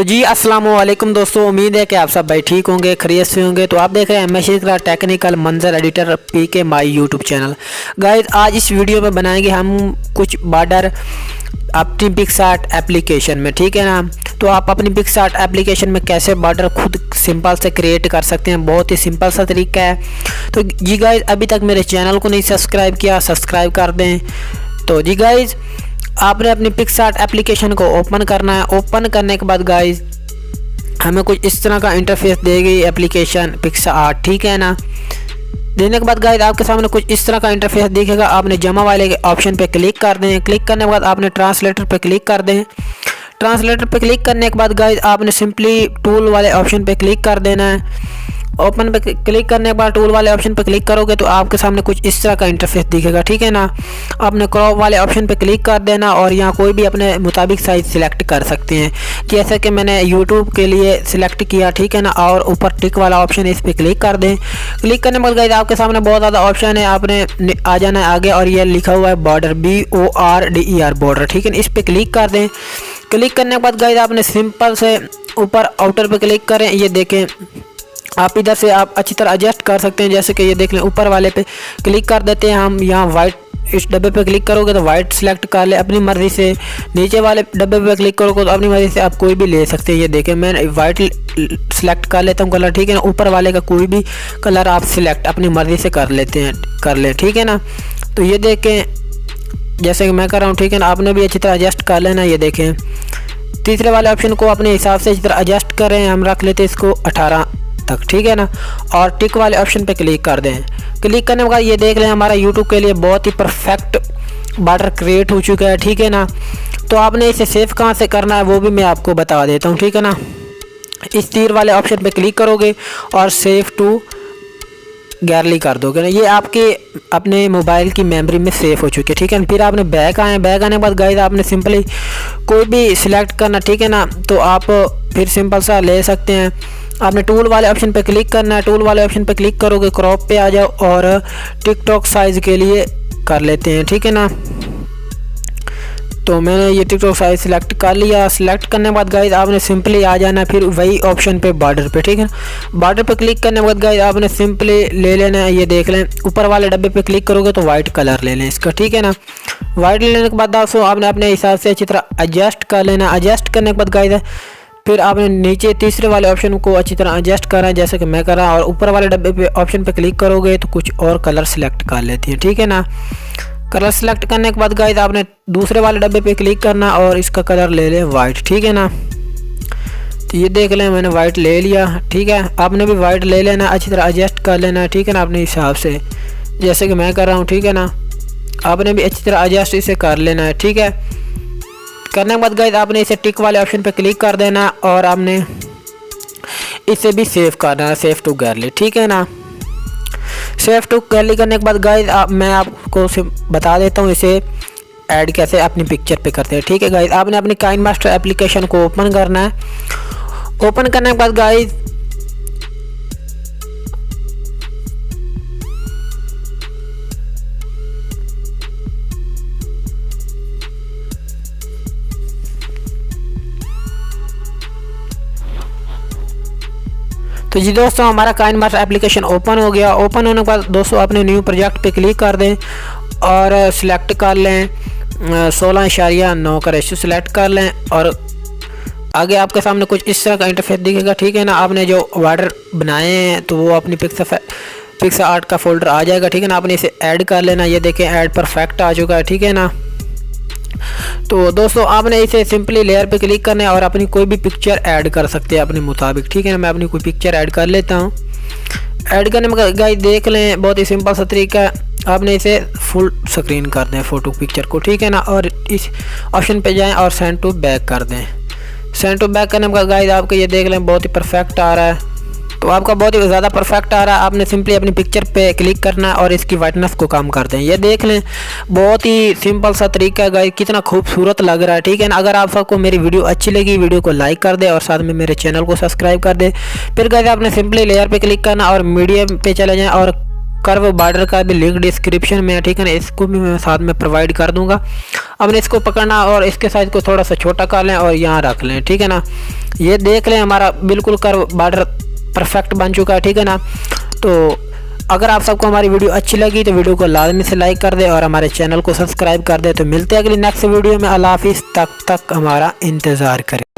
तो जी अस्सलाम वालेकुम दोस्तों, उम्मीद है कि आप सब भाई ठीक होंगे, खैरियत से होंगे। तो आप देख रहे हैं MS technical Manzar editor PK my YouTube channel. Guys आज इस वीडियो में बनाएंगे हम कुछ बॉर्डर अपनी पिक्सआर्ट एप्लीकेशन में, ठीक है ना। तो आप अपनी पिक्सआर्ट एप्लीकेशन में कैसे बॉर्डर खुद सिंपल से क्रिएट कर सकते हैं, बहुत ही सिंपल सा तरीका है। तो जी गाइस अभी तक मेरे चैनल को नहीं सब्सक्राइब किया, सब्सक्राइब कर दें। तो जी गाइस आपने अपनी पिक्सआर्ट एप्लीकेशन को ओपन करना है। ओपन करने के बाद गाइस हमें कुछ इस तरह का इंटरफेस देगी एप्लीकेशन पिक्सआर्ट, ठीक है ना। देने के बाद गाइस आपके सामने कुछ इस तरह का इंटरफेस दिखेगा। आपने जमा वाले के ऑप्शन पे क्लिक कर दें। क्लिक करने के बाद आपने ट्रांसलेटर पे क्लिक कर दें। ट्रांसलेटर पे क्लिक करने के बाद गाइस आपने सिंपली टूल वाले ऑप्शन पे क्लिक कर देना है। ओपन पे क्लिक करने के बाद टूल वाले ऑप्शन पे क्लिक करोगे तो आपके सामने कुछ इस तरह का इंटरफेस दिखेगा, ठीक है ना। आपने क्रॉप वाले ऑप्शन पे क्लिक कर देना और यहाँ कोई भी अपने मुताबिक साइज सिलेक्ट कर सकते हैं, जैसे कि मैंने यूट्यूब के लिए सिलेक्ट किया, ठीक है ना। और ऊपर टिक वाला ऑप्शन है, इस पर क्लिक कर दें। क्लिक करने के बाद गाइस आपके सामने बहुत ज़्यादा ऑप्शन है, आपने आ जाना है आगे और ये लिखा हुआ है बॉर्डर BORDER बॉर्डर, ठीक है ना। इस पर क्लिक कर दें। क्लिक करने के बाद गाइस आपने सिंपल से ऊपर आउटर पे क्लिक करें। ये देखें आप इधर से आप अच्छी तरह एडजस्ट कर सकते हैं, जैसे कि ये देख लें ऊपर वाले पे क्लिक कर देते हैं हम। यहाँ वाइट इस डब्बे पे क्लिक करोगे तो वाइट सेलेक्ट कर ले अपनी मर्ज़ी से। नीचे वाले डब्बे पे क्लिक करोगे तो अपनी मर्ज़ी से आप कोई भी ले सकते हैं। ये देखें मैं वाइट सेलेक्ट कर लेता हूँ कलर, ठीक है ना। ऊपर वाले का कोई भी कलर आप सिलेक्ट अपनी मर्ज़ी से कर ले, ठीक है ना। तो ये देखें जैसे कि मैं कर रहा हूँ, ठीक है ना। आपने भी अच्छी तरह एडजस्ट कर लेना। ये देखें तीसरे वाले ऑप्शन को अपने हिसाब से अच्छी तरह एडजस्ट करें। हम रख लेते हैं इसको 18 तक, ठीक है ना। और टिक वाले ऑप्शन पे क्लिक कर दें। क्लिक करने के बाद ये देख लें हमारा यूट्यूब के लिए बहुत ही परफेक्ट बॉर्डर क्रिएट हो चुका है, ठीक है ना। तो आपने इसे सेव कहाँ से करना है वो भी मैं आपको बता देता हूँ, ठीक है ना। इस तीर वाले ऑप्शन पे क्लिक करोगे और सेव टू गैलरी कर दोगे ना, ये आपके अपने मोबाइल की मेमोरी में सेव हो चुकी है, ठीक है। फिर आपने बैक आए। बैक आने के बाद गाइस आपने सिंपली कोई भी सिलेक्ट करना, ठीक है ना। तो आप फिर सिंपल सा ले सकते हैं। आपने टूल वाले ऑप्शन पे क्लिक करना है। टूल वाले ऑप्शन पे क्लिक करोगे क्रॉप पे आ जाओ और टिकटॉक साइज़ के लिए कर लेते हैं, ठीक है ना। तो मैंने ये टिकटॉक साइज सिलेक्ट कर लिया। सिलेक्ट करने के बाद गाइस आपने सिंपली आ जाना फिर वही ऑप्शन पे बॉर्डर पे, ठीक है। बॉर्डर पे क्लिक करने के बाद गाइस आपने सिंपली ले लेना है। ये देख लें ऊपर वाले डब्बे पे क्लिक करोगे तो वाइट कलर ले लें इसका, ठीक है ना। वाइट लेने के बाद दोस्तों आपने अपने हिसाब से अच्छी तरह एडजस्ट कर लेना। एडजस्ट करने के बाद गाइस फिर आपने नीचे तीसरे वाले ऑप्शन को अच्छी तरह एडजस्ट करना है, जैसे कि मैं कर रहा हूँ। और ऊपर वाले डब्बे पे ऑप्शन पे क्लिक करोगे तो कुछ और कलर सेलेक्ट कर लेती है, ठीक है ना। कलर सेलेक्ट करने के बाद गाइस आपने दूसरे वाले डब्बे पे क्लिक करना और इसका कलर ले लें वाइट, ठीक है ना। तो ये देख लें मैंने वाइट ले लिया, ठीक है। आपने भी वाइट ले लेना, अच्छी तरह एडजस्ट कर लेना है, ठीक है ना, अपने हिसाब से जैसे कि मैं कर रहा हूँ, ठीक है ना। आपने भी अच्छी तरह एडजस्ट इसे कर लेना है, ठीक है। करने के बाद गाइस आपने इसे टिक वाले ऑप्शन पे क्लिक कर देना और आपने इसे भी सेव करना है, सेव टू गैलरी, ठीक है ना। सेव टू गैलरी करने के बाद गाइस मैं आपको बता देता हूँ इसे ऐड कैसे अपनी पिक्चर पे करते हैं, ठीक है। गाइस आपने अपनी काइनमास्टर एप्लीकेशन को ओपन करना है। ओपन करने के बाद गाइस तो जी दोस्तों हमारा काइनमास्टर एप्लीकेशन ओपन हो गया। ओपन होने के बाद दोस्तों अपने न्यू प्रोजेक्ट पे क्लिक कर दें और सिलेक्ट कर लें 16.9 का रेशियो सिलेक्ट कर लें और आगे आपके सामने कुछ इस तरह का इंटरफेस दिखेगा, ठीक है ना। आपने जो बॉर्डर बनाए हैं तो वो अपनी पिक्सआर्ट का फोल्डर आ जाएगा, ठीक है ना। आपने इसे ऐड कर लेना। ये देखें ऐड परफेक्ट आ चुका है, ठीक है ना। तो दोस्तों आपने इसे सिंपली लेयर पे क्लिक करना है और अपनी कोई भी पिक्चर ऐड कर सकते हैं अपने मुताबिक, ठीक है ना। मैं अपनी कोई पिक्चर ऐड कर लेता हूँ। ऐड करने में गाइस देख लें बहुत ही सिंपल सा तरीका है। आपने इसे फुल स्क्रीन कर दें फोटो पिक्चर को, ठीक है ना। और इस ऑप्शन पे जाएं और सेंड टू बैक कर दें। सेंड टू बैक करने में गाइस आपको ये देख लें बहुत ही परफेक्ट आ रहा है। तो आपका बहुत ही ज़्यादा परफेक्ट आ रहा है। आपने सिंपली अपनी पिक्चर पे क्लिक करना है और इसकी वाइटनेस को कम कर दें। ये देख लें बहुत ही सिंपल सा तरीका है गाइस, कितना खूबसूरत लग रहा है, ठीक है ना। अगर आप सबको मेरी वीडियो अच्छी लगी वीडियो को लाइक कर दे और साथ में मेरे चैनल को सब्सक्राइब कर दे। फिर गाइस आपने सिंपली लेयर पे क्लिक करना और मीडियम पे चले जाएँ और कर्व बॉर्डर का भी लिंक डिस्क्रिप्शन में है, ठीक है ना, इसको भी मैं साथ में प्रोवाइड कर दूंगा। अब इसको पकड़ना और इसके साइज को थोड़ा सा छोटा कर लें और यहाँ रख लें, ठीक है ना। ये देख लें हमारा बिल्कुल कर्व बॉर्डर परफेक्ट बन चुका है, ठीक है ना। तो अगर आप सबको हमारी वीडियो अच्छी लगी तो वीडियो को लाजमी से लाइक कर दें और हमारे चैनल को सब्सक्राइब कर दें। तो मिलते हैं अगली नेक्स्ट वीडियो में। अल्लाह हाफिज़, तब तक हमारा इंतज़ार करें।